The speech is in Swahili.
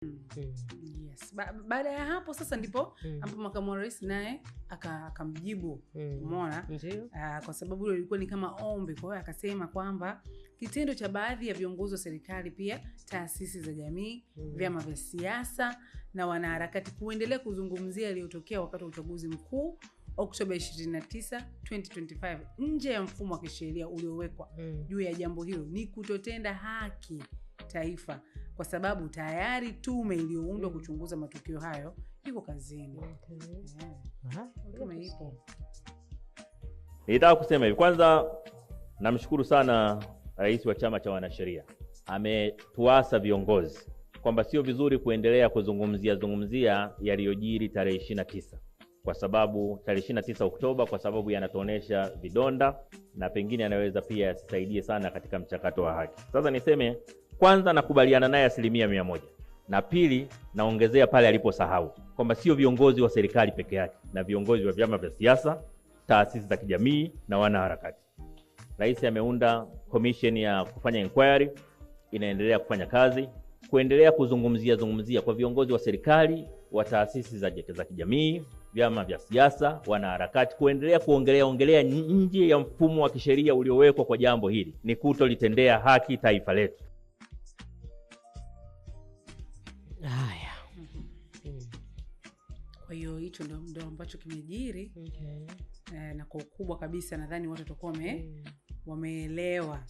Yes. Baada ya hapo sasa ndipo hapo makamu wa rais naye akamjibu, umeona? Kwa sababu hilo lilikuwa ni kama ombi, kwa hiyo akasema kwamba kitendo cha baadhi ya viongozi wa serikali, pia taasisi za jamii, vyama vya siasa na wanaharakati kuendelea kuzungumzia yaliyotokea wakati wa uchaguzi mkuu Oktoba 29, 2025 nje ya mfumo wa kisheria uliowekwa juu ya jambo hilo ni kutotenda haki taifa, kwa sababu tayari tume iliyoundwa kuchunguza matukio hayo iko kazini. Tume ipo. Nilitaka kusema hivi, kwanza namshukuru sana rais wa chama cha wanasheria. Ametuasa viongozi kwamba sio vizuri kuendelea kuzungumzia yaliyojiri tarehe 29, kwa sababu tarehe 29 Oktoba, kwa sababu yanatuonesha vidonda na pengine yanaweza pia yasisaidie sana katika mchakato wa haki. Sasa niseme kwanza nakubaliana naye 100%, na pili naongezea pale aliposahau kwamba sio viongozi wa serikali peke yake, na viongozi wa vyama vya siasa, taasisi za kijamii na wanaharakati. Rais ameunda commission ya kufanya inquiry, inaendelea kufanya kazi, kuendelea kuzungumzia kwa viongozi wa serikali, wa taasisi za kijamii, vyama vya siasa, wanaharakati, kuendelea kuongelea nje ya mfumo wa kisheria uliowekwa kwa jambo hili ni kutolitendea haki taifa letu. Haya. Kwa hiyo hicho ndio ambacho kimejiri. Na kwa ukubwa kabisa nadhani watu watakuwa wameelewa